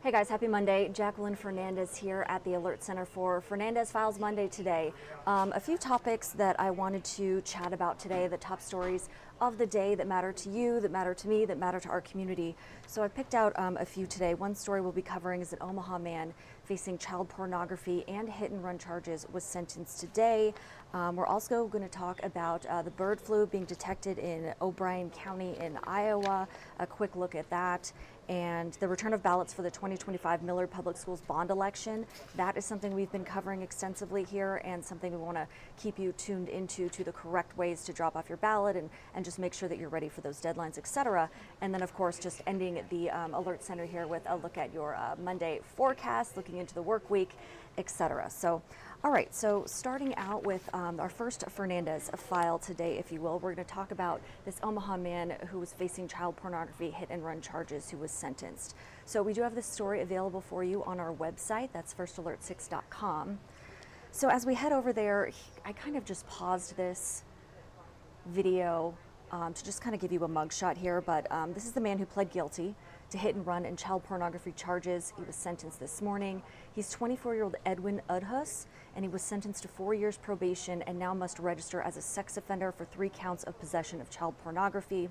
Hey guys, happy Monday. Jacqueline Fernandez here at the Alert Center for Fernandez Files Monday today. A few topics that I wanted to chat about today, the top stories of the day that matter to you, that matter to me, that matter to our community. So I picked out a few today. One story we'll be covering is an Omaha man facing child pornography and hit and run charges was sentenced today. We're also going to talk about the bird flu being detected in O'Brien County in Iowa, a quick look at that, and the return of ballots for the 2025 Millard Public Schools bond election. That is something we've been covering extensively here and something we want to keep you tuned into to the correct ways to drop off your ballot and just make sure that you're ready for those deadlines, etc. And then, of course, just ending the Alert Center here with a look at your Monday forecast, looking into the work week, etc. So, all right, so starting out with our first Fernandez file today, if you will, we're going to talk about this Omaha man who was facing child pornography hit and run charges who was sentenced. So we do have this story available for you on our website. That's firstalert6.com. So as we head over there, I kind of just paused this video to just kind of give you a mugshot here, but this is the man who pled guilty to hit and run and child pornography charges. He was sentenced this morning. He's 24-year-old Edwin Udhus, and he was sentenced to 4 years probation and now must register as a sex offender for 3 counts of possession of child pornography.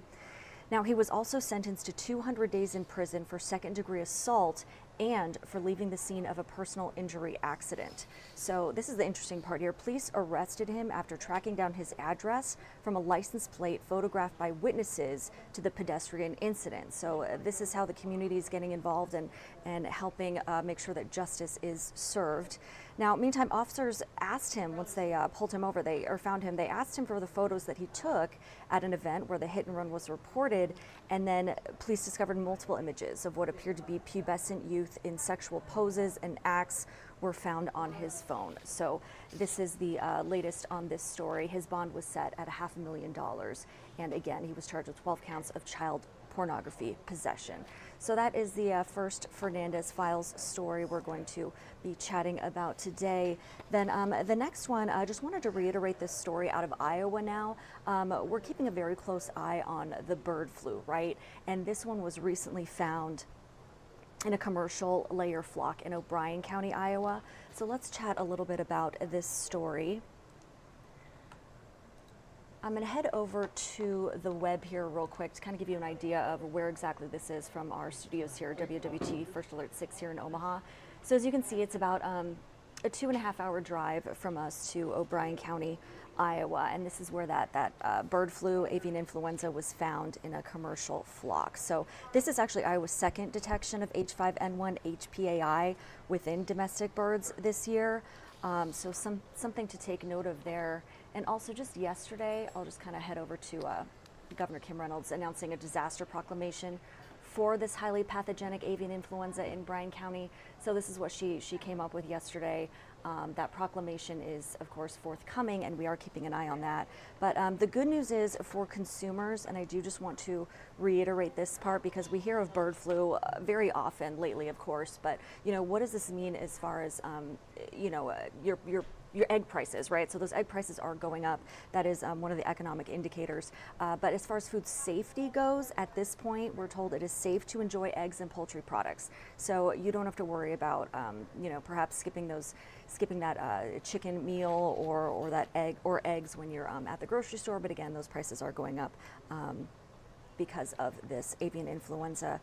Now, he was also sentenced to 200 days in prison for second-degree assault and for leaving the scene of a personal injury accident. So this is the interesting part here. Police arrested him after tracking down his address from a license plate photographed by witnesses to the pedestrian incident. So this is how the community is getting involved and helping make sure that justice is served. Now, meantime, officers asked him, once they pulled him over, they found him, they asked him for the photos that he took at an event where the hit and run was reported, and then police discovered multiple images of what appeared to be pubescent youth in sexual poses and acts were found on his phone. So this is the latest on this story. His bond was set at $500,000, and again, he was charged with 12 counts of child pornography possession. So that is the first Fernandez Files story we're going to be chatting about today. Then the next one, I just wanted to reiterate this story out of Iowa now. We're keeping a very close eye on the bird flu, right? And this one was recently found in a commercial layer flock in O'Brien County, Iowa. So let's chat a little bit about this story. I'm going to head over to the web here real quick to kind of give you an idea of where exactly this is from our studios here, WWT First Alert 6 here in Omaha. So as you can see, it's about a 2.5-hour drive from us to O'Brien County, Iowa, and this is where that bird flu, avian influenza, was found in a commercial flock. So this is actually Iowa's second detection of H5N1 HPAI within domestic birds this year. So something to take note of there. And also just yesterday, I'll just kind of head over to Governor Kim Reynolds announcing a disaster proclamation for this highly pathogenic avian influenza in Bryan County. So this is what she came up with yesterday. That proclamation is, of course, forthcoming, and we are keeping an eye on that. But the good news is for consumers, and I do just want to reiterate this part because we hear of bird flu very often lately, of course. But what does this mean as far as your egg prices, right? So those egg prices are going up. That is one of the economic indicators. But as far as food safety goes, at this point, we're told it is safe to enjoy eggs and poultry products. So you don't have to worry about, perhaps skipping that chicken meal or that egg or eggs when you're at the grocery store. But again, those prices are going up because of this avian influenza.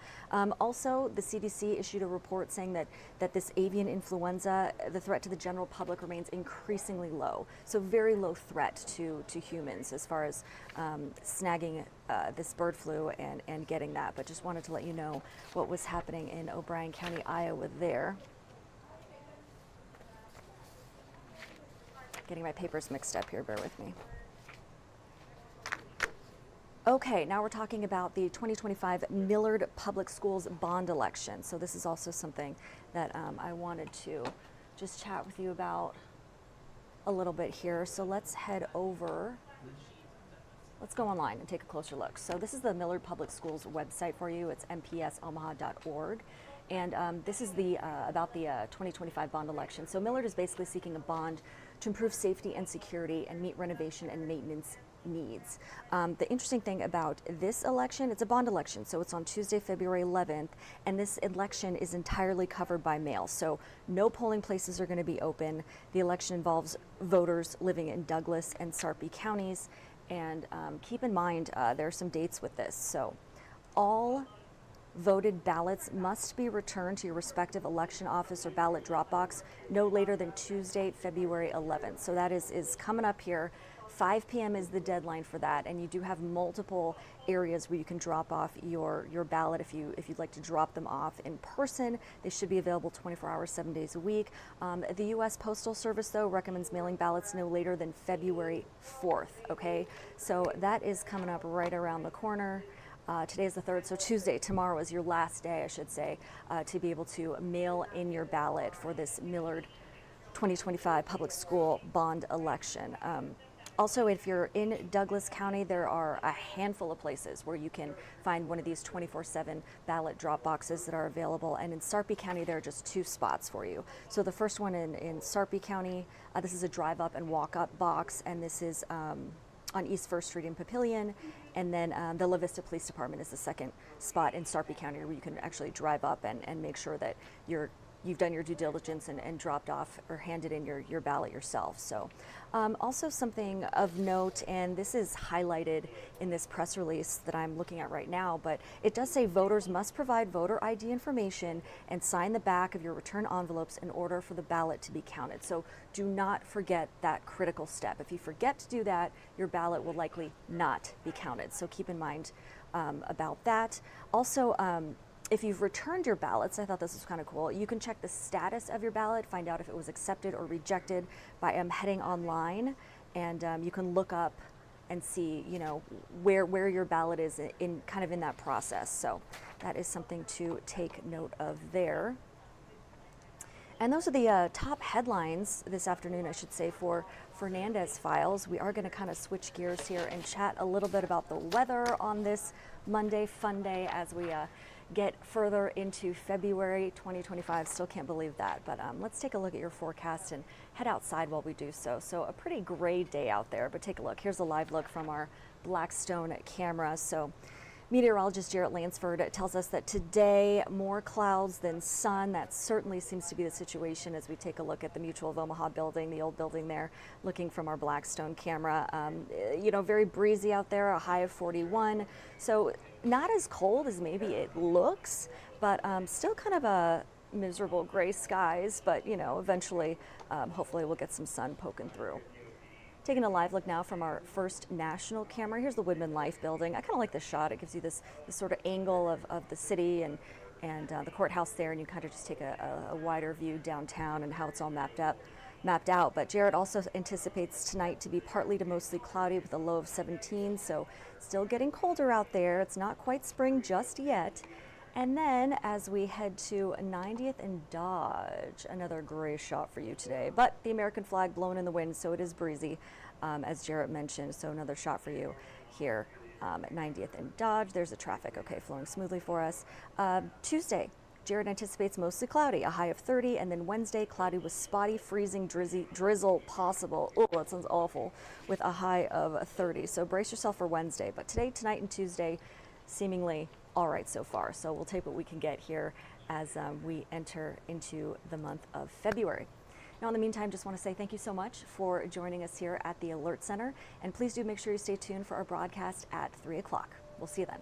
Also, the CDC issued a report saying that this avian influenza, the threat to the general public remains increasingly low. So very low threat to humans as far as snagging this bird flu and getting that. But just wanted to let you know what was happening in O'Brien County, Iowa there. Getting my papers mixed up here, bear with me. Okay, now we're talking about the 2025 Millard Public Schools bond election. So this is also something that I wanted to just chat with you about a little bit here. So let's head over. Let's go online and take a closer look. So this is the Millard Public Schools website for you. It's mpsomaha.org. And this is about the 2025 bond election. So Millard is basically seeking a bond to improve safety and security and meet renovation and maintenance needs. The interesting thing about this election, it's a bond election, so it's on Tuesday, February 11th, and this election is entirely covered by mail, so no polling places are going to be open. The election involves voters living in Douglas and Sarpy counties, and keep in mind there are some dates with this. So all voted ballots must be returned to your respective election office or ballot drop box no later than Tuesday, February 11th. So that is coming up here. 5 p.m. is the deadline for that, and you do have multiple areas where you can drop off your ballot if you'd like to drop them off in person. They should be available 24 hours, 7 days a week. The U.S. Postal Service, though, recommends mailing ballots no later than February 4th, okay? So that is coming up right around the corner. Today is the 3rd, so Tuesday, tomorrow is your last day, I should say, to be able to mail in your ballot for this Millard 2025 public school bond election. Also, if you're in Douglas County, there are a handful of places where you can find one of these 24/7 ballot drop boxes that are available. And in Sarpy County, there are just 2 spots for you. So the first one in Sarpy County, this is a drive up and walk up box, and this is on East 1st Street in Papillion, and then the La Vista Police Department is the second spot in Sarpy County where you can actually drive up and make sure that you've done your due diligence and dropped off or handed in your ballot yourself. So also something of note, and this is highlighted in this press release that I'm looking at right now, but it does say voters must provide voter ID information and sign the back of your return envelopes in order for the ballot to be counted. So do not forget that critical step. If you forget to do that, your ballot will likely not be counted. So keep in mind about that. Also, if you've returned your ballots, I thought this was kind of cool, you can check the status of your ballot, find out if it was accepted or rejected by heading online, and you can look up and see, you know, where your ballot is in that process. So that is something to take note of there. And those are the top headlines this afternoon, I should say, for Fernandez Files. We are going to kind of switch gears here and chat a little bit about the weather on this Monday fun day as we get further into February 2025. Still can't believe that, but let's take a look at your forecast and head outside while we do so. So a pretty gray day out there, but take a look. Here's a live look from our Blackstone camera. So meteorologist Jarrett Lansford tells us that today more clouds than sun. That certainly seems to be the situation as we take a look at the Mutual of Omaha building, the old building there, looking from our Blackstone camera. You know, very breezy out there, a high of 41. So not as cold as maybe it looks, but still kind of a miserable gray skies, but you know, eventually hopefully we'll get some sun poking through. Taking a live look now from our First National camera. Here's the Woodman Life building. I kind of like this shot. It gives you this sort of angle of the city and the courthouse there, and you kind of just take a wider view downtown and how it's all mapped out. But Jarrett also anticipates tonight to be partly to mostly cloudy with a low of 17, so still getting colder out there. It's not quite spring just yet. And then as we head to 90th and Dodge, another gray shot for you today, but the American flag blowing in the wind, so it is breezy, as Jarrett mentioned. So another shot for you here at 90th and Dodge. There's the traffic, okay, flowing smoothly for us. Tuesday, Jarrett anticipates mostly cloudy, a high of 30, and then Wednesday, cloudy with spotty, freezing drizzle possible. Oh, that sounds awful, with a high of 30. So brace yourself for Wednesday. But today, tonight, and Tuesday, seemingly all right so far. So we'll take what we can get here as we enter into the month of February. Now, in the meantime, just want to say thank you so much for joining us here at the Alert Center. And please do make sure you stay tuned for our broadcast at 3 o'clock. We'll see you then.